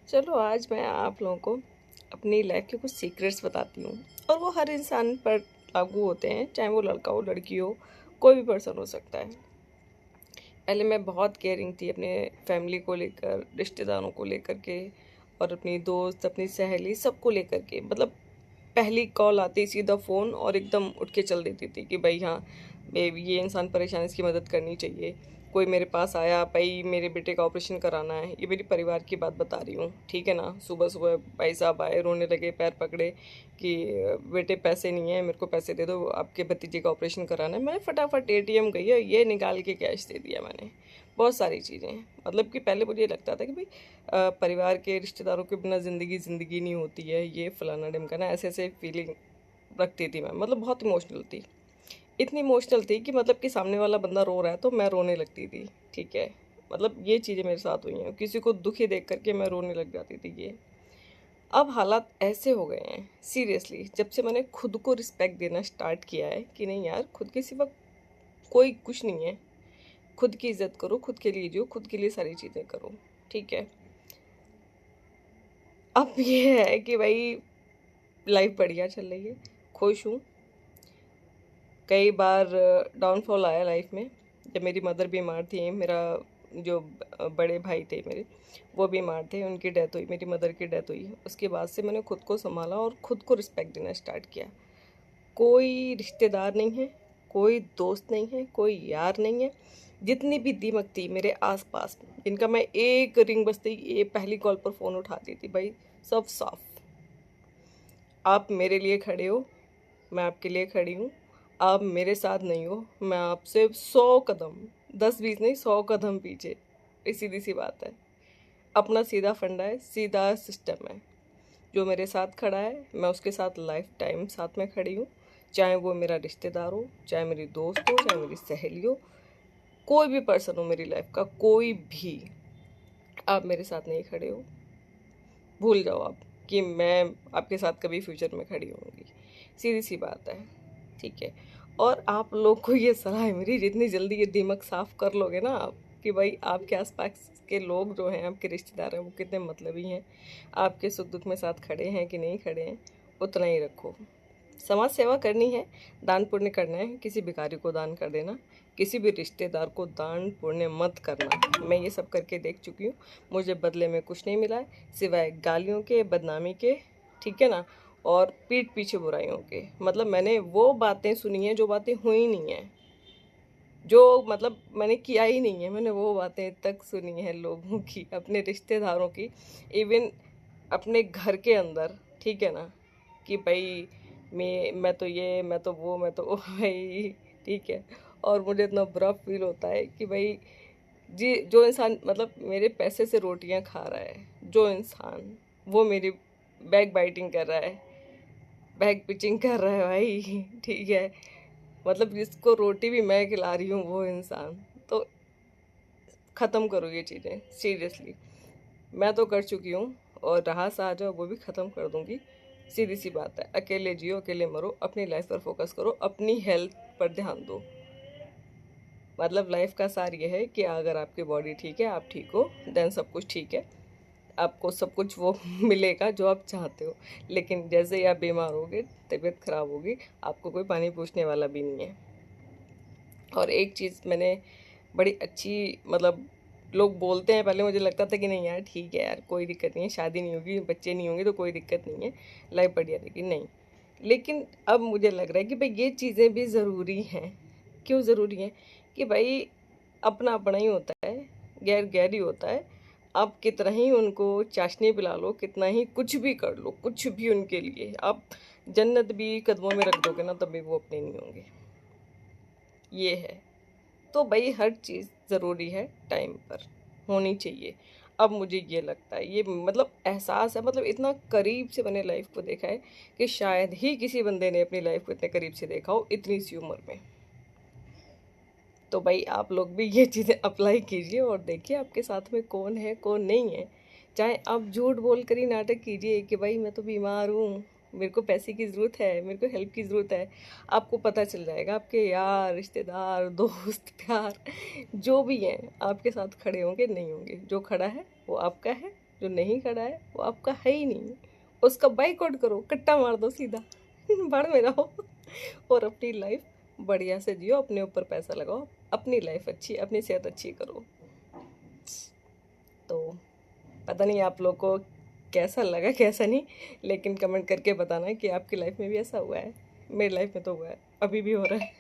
चलो आज मैं आप लोगों को अपनी लाइफ के कुछ सीक्रेट्स बताती हूँ। और वो हर इंसान पर लागू होते हैं, चाहे वो लड़का हो लड़की हो, कोई भी पर्सन हो सकता है। पहले मैं बहुत केयरिंग थी अपने फैमिली को लेकर, रिश्तेदारों को लेकर के, और अपनी दोस्त, अपनी सहेली, सबको लेकर के। मतलब पहली कॉल आती सीधा फ़ोन और एकदम उठ के चल देती थी कि भाई हाँ, ये इंसान परेशान है, इसकी मदद करनी चाहिए। कोई मेरे पास आया, भाई मेरे बेटे का ऑपरेशन कराना है, ये मेरी परिवार की बात बता रही हूँ, ठीक है ना। सुबह सुबह भाई साहब आए, रोने लगे, पैर पकड़े कि बेटे पैसे नहीं है, मेरे को पैसे दे दो, आपके भतीजे का ऑपरेशन कराना है। मैंने फटाफट एटीएम गई है, ये निकाल के कैश दे दिया मैंने। बहुत सारी चीज़ें, मतलब कि पहले मुझे लगता था कि भाई परिवार के रिश्तेदारों के बिना ज़िंदगी नहीं होती है, ये फलाना ढिमकाना, ऐसे ऐसे फीलिंग रखती थी मैं। मतलब बहुत इमोशनल थी, इतनी इमोशनल थी कि मतलब कि सामने वाला बंदा रो रहा है तो मैं रोने लगती थी, ठीक है। मतलब ये चीज़ें मेरे साथ हुई हैं, किसी को दुखी देख करके मैं रोने लग जाती थी। ये अब हालात ऐसे हो गए हैं सीरियसली, जब से मैंने खुद को रिस्पेक्ट देना स्टार्ट किया है कि नहीं यार, खुद के सिवा कोई कुछ नहीं है। खुद की इज्जत करो, खुद के लिए जियो, खुद के लिए सारी चीज़ें करो, ठीक है। अब ये है कि भाई लाइफ बढ़िया चल रही है, खुश हूँ। कई बार डाउनफॉल आया लाइफ में, जब मेरी मदर बीमार थी, मेरा जो बड़े भाई थे मेरे, वो बीमार थे, उनकी डेथ हुई, मेरी मदर की डेथ हुई। उसके बाद से मैंने खुद को संभाला और खुद को रिस्पेक्ट देना स्टार्ट किया। कोई रिश्तेदार नहीं है, कोई दोस्त नहीं है, कोई यार नहीं है। जितनी भी दीमक थी मेरे आसपास, जिनका मैं एक रिंग बजते ही ये पहली कॉल पर फ़ोन उठाती थी, भाई सब साफ। आप मेरे लिए खड़े हो, मैं आपके लिए खड़ी हूँ। आप मेरे साथ नहीं हो, मैं आपसे 100 कदम, 10-20 नहीं, 100 कदम पीछे। ये सीधी सी बात है। अपना सीधा फंडा है, सीधा सिस्टम है। जो मेरे साथ खड़ा है, मैं उसके साथ लाइफ टाइम साथ में खड़ी हूँ। चाहे वो मेरा रिश्तेदार हो, चाहे मेरी दोस्त हो, चाहे मेरी सहेली हो, कोई भी पर्सन हो मेरी लाइफ का, कोई भी। आप मेरे साथ नहीं खड़े हो, भूल जाओ आप कि मैं आपके साथ कभी फ्यूचर में खड़ी होंगी। सीधी सी बात है, ठीक है। और आप लोग को ये सलाह है मेरी, जितनी जल्दी ये दिमाग साफ कर लोगे ना आप, कि भाई आपके आसपास के लोग जो हैं, आपके रिश्तेदार हैं, वो कितने मतलबी हैं, आपके सुख दुख में साथ खड़े हैं कि नहीं खड़े हैं, उतना ही रखो। समाज सेवा करनी है, दान पुण्य करना है, किसी भिखारी को दान कर देना, किसी भी रिश्तेदार को दान पुण्य मत करना। मैं ये सब करके देख चुकी हूँ, मुझे बदले में कुछ नहीं मिला है सिवाय गालियों के, बदनामी के, ठीक है ना, और पीठ पीछे बुराइयों के। मतलब मैंने वो बातें सुनी हैं जो बातें हुई नहीं हैं, जो मतलब मैंने किया ही नहीं है, मैंने वो बातें तक सुनी हैं लोगों की, अपने रिश्तेदारों की, इवन अपने घर के अंदर, ठीक है ना, कि भाई मैं तो ये, मैं तो वो, मैं तो भाई, ठीक है। और मुझे इतना बुरा फील होता है कि भाई जी, जो इंसान मतलब मेरे पैसे से रोटियां खा रहा है, जो इंसान, वो मेरी बैक बाइटिंग कर रहा है, बैक पिचिंग कर रहा है भाई, ठीक है। मतलब जिसको रोटी भी मैं खिला रही हूँ वो इंसान, तो ख़त्म करो ये चीज़ें सीरियसली। मैं तो कर चुकी हूँ, और रहा सा आ जाओ वो भी ख़त्म कर दूँगी। सीधी सी बात है, अकेले जियो, अकेले मरो, अपनी लाइफ पर फोकस करो, अपनी हेल्थ पर ध्यान दो। मतलब लाइफ का सार ये है कि अगर आपकी बॉडी ठीक है, आप ठीक हो, देन सब कुछ ठीक है। आपको सब कुछ वो मिलेगा जो आप चाहते हो। लेकिन जैसे ही आप बीमार होगे, तबीयत ख़राब होगी, आपको कोई पानी पूछने वाला भी नहीं है। और एक चीज़ मैंने बड़ी अच्छी, मतलब लोग बोलते हैं, पहले मुझे लगता था कि नहीं यार ठीक है यार, कोई दिक्कत नहीं है, शादी नहीं होगी, बच्चे नहीं होंगे तो कोई दिक्कत नहीं है, लाइफ बढ़िया रहेगी, नहीं। लेकिन अब मुझे लग रहा है कि भाई ये चीज़ें भी ज़रूरी हैं। क्यों ज़रूरी हैं? कि भाई अपना अपना ही होता है, गैर गैर ही होता है। आप कितना ही उनको चाशनी पिला लो, कितना ही कुछ भी कर लो, कुछ भी उनके लिए आप जन्नत भी कदमों में रख दोगे ना, तब भी वो अपने नहीं होंगे। ये है। तो भाई हर चीज़ ज़रूरी है, टाइम पर होनी चाहिए। अब मुझे ये लगता है, ये मतलब एहसास है, मतलब इतना करीब से मैंने लाइफ को देखा है कि शायद ही किसी बंदे ने अपनी लाइफ को इतने करीब से देखा हो इतनी सी उम्र में। तो भाई आप लोग भी ये चीज़ें अप्लाई कीजिए और देखिए आपके साथ में कौन है कौन नहीं है। चाहे आप झूठ बोल कर ही नाटक कीजिए कि भाई मैं तो बीमार हूँ, मेरे को पैसे की ज़रूरत है, मेरे को हेल्प की ज़रूरत है। आपको पता चल जाएगा, आपके यार, रिश्तेदार, दोस्त, प्यार जो भी हैं आपके साथ खड़े होंगे नहीं होंगे। जो खड़ा है वो आपका है, जो नहीं खड़ा है वो आपका है ही नहीं, उसका बाइकआउट करो, कट्टा मार दो सीधा, भाड़ में रहो और अपनी लाइफ बढ़िया से जियो, अपने ऊपर पैसा लगाओ, अपनी लाइफ अच्छी, अपनी सेहत अच्छी करो। तो पता नहीं आप लोग को कैसा लगा कैसा नहीं, लेकिन कमेंट करके बताना कि आपकी लाइफ में भी ऐसा हुआ है। मेरी लाइफ में तो हुआ है, अभी भी हो रहा है।